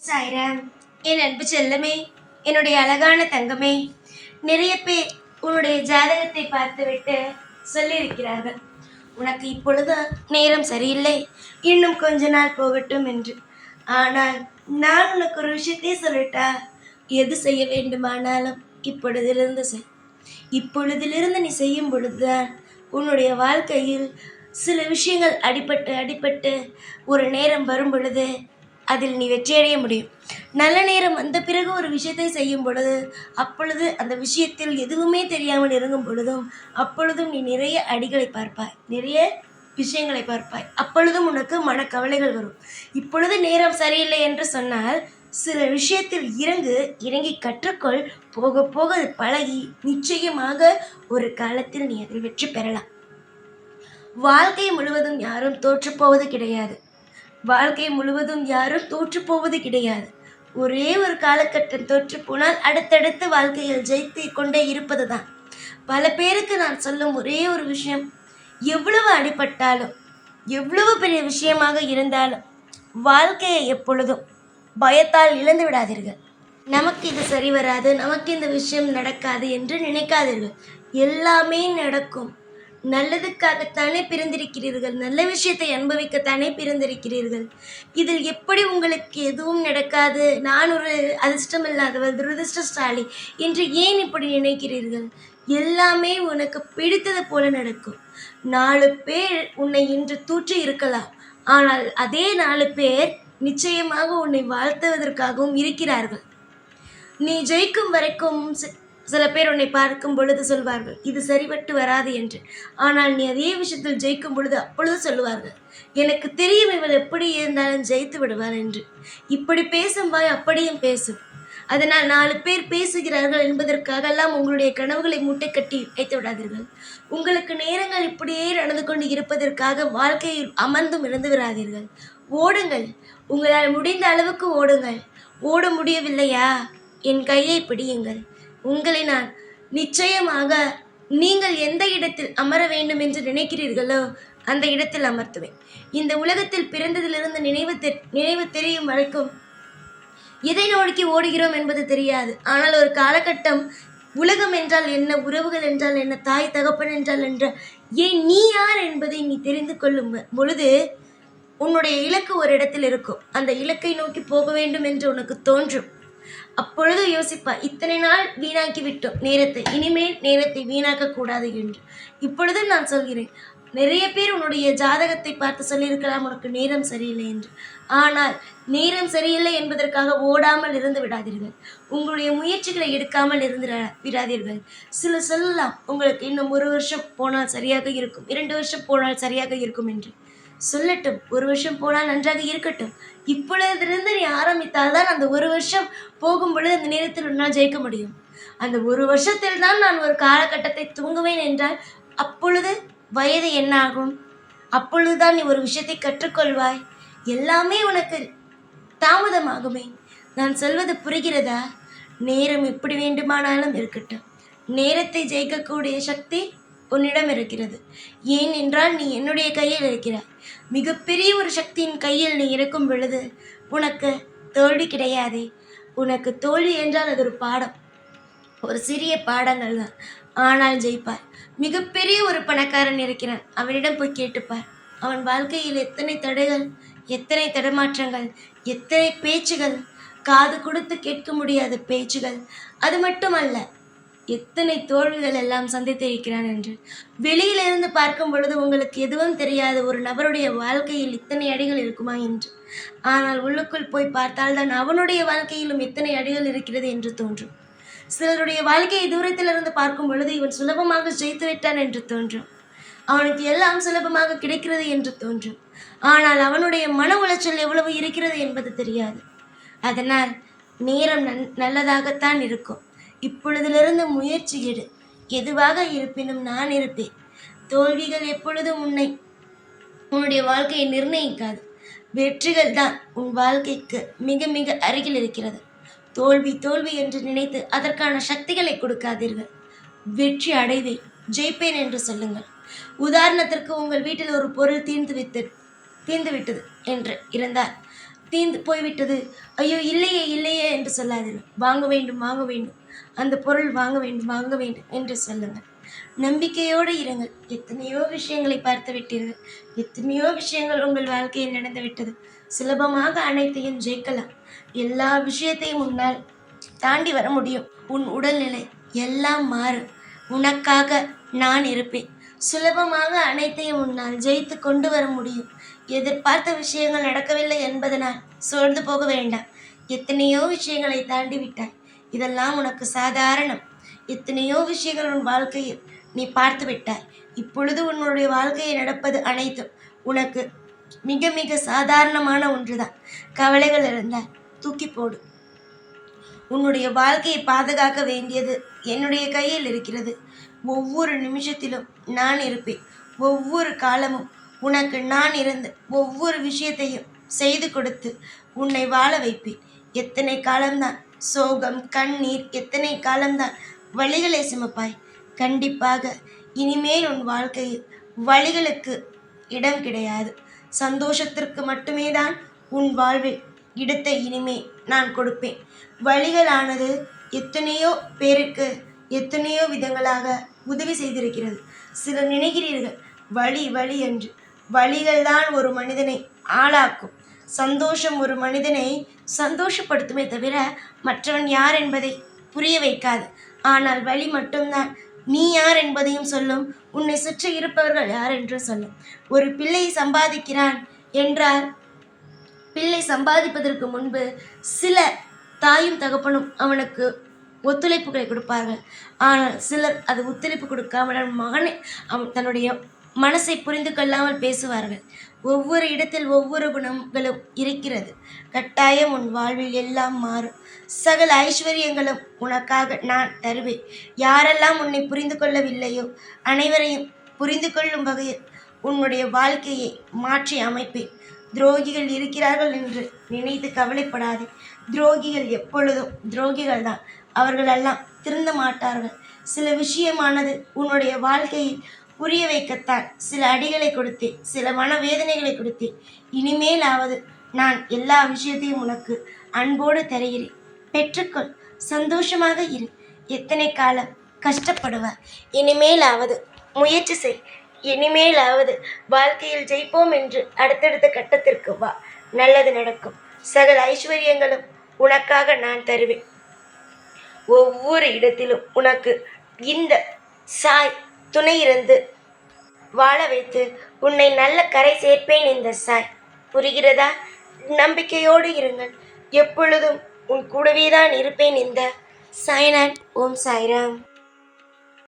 சாய்ராம், என் அன்பு செல்லமே, என்னுடைய அழகான தங்கமே, நிறைய பேர் உன்னுடைய ஜாதகத்தை பார்த்துவிட்டு சொல்லியிருக்கிறார்கள், உனக்கு இப்பொழுது நேரம் சரியில்லை, இன்னும் கொஞ்ச நாள் போகட்டும் என்று. ஆனால் நான் உனக்கு ஒரு விஷயத்தை சொல்லிட்டா, எது செய்ய வேண்டுமானாலும் இப்பொழுதிலிருந்து செய். இப்பொழுதிலிருந்து நீ செய்யும் பொழுதுதான் உன்னுடைய வாழ்க்கையில் சில விஷயங்கள் அடிபட்டு ஒரு நேரம் வரும் பொழுது அதில் நீ வெற்றியடைய முடியும். நல்ல நேரம் வந்த பிறகு ஒரு விஷயத்தை செய்யும் பொழுது, அப்பொழுது அந்த விஷயத்தில் எதுவுமே தெரியாமல் இருக்கும் பொழுதும் அப்பொழுதும் நீ நிறைய அடிகளை பார்ப்பாய், நிறைய விஷயங்களை பார்ப்பாய். அப்பொழுதும் உனக்கு மனக்கவலைகள் வரும். இப்பொழுது நேரம் சரியில்லை என்று சொன்னால் சில விஷயத்தில் இறங்கி கற்றுக்கொள். போக போக பழகி நிச்சயமாக ஒரு காலத்தில் நீ அதில் வெற்றி பெறலாம். வாழ்க்கை முழுவதும் யாரும் தோற்றுப்போவது கிடையாது. வாழ்க்கை முழுவதும் யாரும் தோற்று போவது கிடையாது. ஒரே ஒரு காலகட்டம் தோற்று போனால் அடுத்தடுத்து வாழ்க்கையில் ஜெயித்து கொண்டே இருப்பது தான். பல பேருக்கு நான் சொல்லும் ஒரே ஒரு விஷயம், எவ்வளவு அடிபட்டாலும் எவ்வளவு பெரிய விஷயமாக இருந்தாலும் வாழ்க்கையை எப்பொழுதும் பயத்தால் இழந்து விடாதீர்கள். நமக்கு இது சரி வராது, நமக்கு இந்த விஷயம் நடக்காது என்று நினைக்காதீர்கள். எல்லாமே நடக்கும். நல்லதுக்காகத்தானே பிறந்திருக்கிறீர்கள், நல்ல விஷயத்தை அனுபவிக்கத்தானே பிறந்திருக்கிறீர்கள். இதில் எப்படி உங்களுக்கு எதுவும் நடக்காது, நான் ஒரு அதிர்ஷ்டம் இல்லாதவர், துரதிர்ஷ்டசாலி என்று ஏன் இப்படி நினைக்கிறீர்கள்? எல்லாமே உனக்கு பிடித்தது போல நடக்கும். 4 பேர் உன்னை இன்று தூற்றி இருக்கலாம், ஆனால் அதே 4 பேர் நிச்சயமாக உன்னை வாழ்த்துவதற்காகவும் இருக்கிறார்கள். நீ ஜெயிக்கும் வரைக்கும் சில பேர் உன்னை பார்க்கும் பொழுது சொல்வார்கள், இது சரிபட்டு வராது என்று. ஆனால் நீ அதே விஷயத்தில் ஜெயிக்கும் பொழுது அப்பொழுது சொல்லுவார்கள், எனக்கு தெரியும் இவள் எப்படி இருந்தாலும் ஜெயித்து விடுவார் என்று. இப்படி பேசும் வாய் அப்படியும் பேசும். அதனால் 4 பேர் பேசுகிறார்கள் என்பதற்காகலாம் உங்களுடைய கனவுகளை மூட்டை கட்டி வைத்து விடாதீர்கள். உங்களுக்கு நேரங்கள் இப்படியே நடந்து கொண்டு இருப்பதற்காக வாழ்க்கையில் அமர்ந்தும் இழந்து விடாதீர்கள். ஓடுங்கள், உங்களால் முடிந்த அளவுக்கு ஓடுங்கள். ஓட முடியவில்லையா, என் கையை பிடியுங்கள். உங்களை நான் நிச்சயமாக நீங்கள் எந்த இடத்தில் அமர வேண்டும் என்று நினைக்கிறீர்களோ அந்த இடத்தில் அமர்த்துவேன். இந்த உலகத்தில் பிறந்ததிலிருந்து நினைவு தெரியும் வரைக்கும் எதை நோக்கி ஓடுகிறோம் என்பது தெரியாது. ஆனால் ஒரு காலகட்டம் உலகம் என்றால் என்ன, உறவுகள் என்றால் என்ன, தாய் தகப்பன் என்றால் என்ன, ஏன் நீ யார் என்பதை நீ தெரிந்து கொள்ளும் பொழுது உன்னுடைய இலக்கு ஒரு இடத்தில் இருக்கும். அந்த இலக்கை நோக்கி போக வேண்டும் என்று உனக்கு தோன்றும். அப்பொழுது யோசிப்பா, இத்தனை நாள் வீணாக்கி விட்டோம் நேரத்தை, இனிமேல் நேரத்தை வீணாக்க கூடாது என்று. இப்பொழுது நான் சொல்கிறேன், நிறைய பேர் உன்னுடைய ஜாதகத்தை பார்த்து சொல்லியிருக்கலாம் உனக்கு நேரம் சரியில்லை என்று. ஆனால் நேரம் சரியில்லை என்பதற்காக ஓடாமல் இருந்து விடாதீர்கள். உங்களுடைய முயற்சிகளை எடுக்காமல் இருந்து விடாதீர்கள். சொல்லலாம், உங்களுக்கு இன்னும் 1 வருஷம் போனால் சரியாக இருக்கும், 2 வருஷம் போனால் சரியாக இருக்கும் என்று. சொல்லட்டும், 1 வருஷம் போனால் நன்றாக இருக்கட்டும். இப்பொழுதிருந்து நீ ஆரம்பித்தால் தான் அந்த 1 வருஷம் போகும் பொழுது அந்த நேரத்தில் உன்னால் ஜெயிக்க முடியும். அந்த 1 வருஷத்தில் தான் நான் ஒரு காலகட்டத்தை தூங்குவேன் என்றால் அப்பொழுது வயது என்ன ஆகும்? அப்பொழுதுதான் நீ ஒரு விஷயத்தை கற்றுக்கொள்வாய். எல்லாமே உனக்கு தாமதமாகுமே. நான் சொல்வது புரிகிறதா? நேரம் எப்படி வேண்டுமானாலும் இருக்கட்டும். நேரத்தை ஜெயிக்கக்கூடிய சக்தி உன்னிடம் இருக்கிறது. ஏன் என்றால் நீ என்னுடைய கையில் இருக்கிறாய். மிகப்பெரிய ஒரு சக்தியின் கையில் நீ இருக்கும் பொழுது உனக்கு தோல்வி கிடையாதே. உனக்கு தோல்வி என்றால் அது ஒரு பாடம், ஒரு சிறிய பாடங்கள் தான். ஆனால் ஜெயிப்பார். மிகப்பெரிய ஒரு பணக்காரன் இருக்கிறான், அவனிடம் போய் கேட்டுப்பார். அவன் வாழ்க்கையில் எத்தனை தடைகள், எத்தனை தடமாற்றங்கள், எத்தனை பேச்சுகள், காது கொடுத்து கேட்க முடியாத பேச்சுகள். அது மட்டுமல்ல, எத்தனை தோல்விகள் எல்லாம் சந்தித்திருக்கிறான் என்று. வெளியிலிருந்து பார்க்கும் பொழுது உங்களுக்கு எதுவும் தெரியாது ஒரு நபருடைய வாழ்க்கையில் இத்தனை அடிகள் இருக்குமா என்று. ஆனால் உள்ளுக்குள் போய் பார்த்தால்தான் அவனுடைய வாழ்க்கையிலும் எத்தனை அடிகள் இருக்கிறது என்று தோன்றும். சிலருடைய வாழ்க்கையை தூரத்திலிருந்து பார்க்கும் பொழுது இவன் சுலபமாக ஜெயித்து விட்டான் என்று தோன்றும். அவனுக்கு எல்லாம் சுலபமாக கிடைக்கிறது என்று தோன்றும். ஆனால் அவனுடைய மன உளைச்சல் எவ்வளவு இருக்கிறது என்பது தெரியாது. அதனால் நேரம் நல்லதாகத்தான் இருக்கும். இப்பொழுதிலிருந்து முயற்சி எடு. எதுவாக இருப்பினும் நான் இருப்பேன். தோல்விகள் எப்பொழுதும் உன்னுடைய வாழ்க்கையை நிர்ணயிக்காது. வெற்றிகள் தான் உன் வாழ்க்கைக்கு மிக மிக அருகில் இருக்கிறது. தோல்வி தோல்வி என்று நினைத்து அதற்கான சக்திகளை கொடுக்காதீர்கள். வெற்றி அடைவேன், ஜெயிப்பேன் என்று சொல்லுங்கள். உதாரணத்திற்கு, உங்கள் வீட்டில் ஒரு பொருள் தீர்ந்து விட்டது என்று இருந்தால் தீர்ந்து போய்விட்டது, ஐயோ இல்லையே இல்லையே என்று சொல்லாதீர்கள். வாங்க வேண்டும் வாங்க வேண்டும், அந்த பொருள் வாங்க வேண்டும் வாங்க வேண்டும் என்று சொல்லுங்கள். நம்பிக்கையோடு இருங்கள். எத்தனையோ விஷயங்களை பார்த்து விட்டீர்கள், எத்தனையோ விஷயங்கள் உங்கள் வாழ்க்கையில் நடந்து விட்டது. சுலபமாக அனைத்தையும் ஜெயிக்கலாம். எல்லா விஷயத்தையும் உன்னால் தாண்டி வர முடியும். உன் உடல்நிலை எல்லாம் மாறும். உனக்காக நான் இருப்பேன். சுலபமாக அனைத்தையும் உன்னால் ஜெயித்து கொண்டு வர முடியும். எதிர்பார்த்த விஷயங்கள் நடக்கவில்லை என்பதனால் சோர்ந்து போக வேண்டாம். எத்தனையோ விஷயங்களை தாண்டி விட்டாய். இதெல்லாம் உனக்கு சாதாரணம். எத்தனையோ விஷயங்கள் உன் வாழ்க்கையில் நீ பார்த்து விட்டாய். இப்பொழுது உன்னுடைய வாழ்க்கையில் நடப்பது அனைத்தும் உனக்கு மிக மிக சாதாரணமான ஒன்றுதான். கவலைகள் இருந்தால் தூக்கி போடு. உன்னுடைய வாழ்க்கையை பாதுகாக்க வேண்டியது என்னுடைய கையில் இருக்கிறது. ஒவ்வொரு நிமிஷத்திலும் நான் இருப்பேன். ஒவ்வொரு காலமும் உனக்கு நான் இருந்து ஒவ்வொரு விஷயத்தையும் செய்து கொடுத்து உன்னை வாழ வைப்பேன். எத்தனை காலம்தான் சோகம் கண்ணீர், எத்தனை காலம்தான் வலிகளை சுமப்பாய். கண்டிப்பாக இனிமேல் உன் வாழ்க்கையில் வலிகளுக்கு இடம் கிடையாது. சந்தோஷத்திற்கு மட்டுமே தான் உன் வாழ்வில் இடத்தை இனிமே நான் கொடுப்பேன். வழிகளானது எத்தனையோ பேருக்கு எத்தனையோ விதங்களாக உதவி செய்திருக்கிறது. சிலர் நினைக்கிறீர்கள் வழி வழி என்று. வழிகள்தான் ஒரு மனிதனை ஆளாக்கும். சந்தோஷம் ஒரு மனிதனை சந்தோஷப்படுத்துமே தவிர மற்றவன் யார் என்பதை புரிய வைக்காது. ஆனால் வழி மட்டும்தான் நீ யார் என்பதையும் சொல்லும், உன்னை சுற்றி இருப்பவர்கள் யார் என்று சொல்லும். ஒரு பிள்ளை சம்பாதிக்கிறான் என்றால் பிள்ளை சம்பாதிப்பதற்கு முன்பு சில தாயும் தகப்பனும் அவனுக்கு ஒத்துழைப்புகளை கொடுப்பார்கள். ஆனால் சிலர் அது ஒத்துழைப்பு கொடுக்காமல் அவன் தன்னுடைய மனசை புரிந்து கொள்ளாமல் பேசுவார்கள். ஒவ்வொரு இடத்தில் ஒவ்வொரு குணங்களும் இருக்கிறது. கட்டாயம் உன் வாழ்வில் எல்லாம் மாறும். சகல ஐஸ்வர்யங்களும் உனக்காக நான் தருவேன். யாரெல்லாம் உன்னை புரிந்து கொள்ளவில்லையோ அனைவரையும் புரிந்து கொள்ளும் வகையில் உன்னுடைய வாழ்க்கையை மாற்றி அமைப்பேன். துரோகிகள் இருக்கிறார்கள் என்று நினைத்து கவலைப்படாதே. துரோகிகள் எப்பொழுதும் துரோகிகள் தான். அவர்களெல்லாம் திருந்த மாட்டார்கள். சில விஷயமானது உன்னுடைய வாழ்க்கையில் புரிய வைக்கத்தான் சில அடிகளை கொடுத்தேன், சில மனவேதனைகளை கொடுத்தேன். இனிமேலாவது நான் எல்லா விஷயத்தையும் உனக்கு அன்போடு தருகிறேன். பெற்றுக்கொள், சந்தோஷமாக இரு. எத்தனை காலம் கஷ்டப்படுவார். இனிமேலாவது முயற்சி செய். இனிமேலாவது வாழ்க்கையில் ஜெயிப்போம் என்று அடுத்தடுத்த கட்டத்திற்கு வா. நல்லது நடக்கும். சகல ஐஸ்வர்யங்களும் உனக்காக நான் தருவேன். ஒவ்வொரு இடத்திலும் உனக்கு இந்த சாய் துணை இருந்து வாழ வைத்து உன்னை நல்ல கரை சேர்ப்பேன். இந்த சாய் புரிகிறதா? நம்பிக்கையோடு இருங்கள். எப்பொழுதும் உன் கூடவே தான் இருப்பேன். இந்த சாய்நாத். ஓம் சாய்ராம்.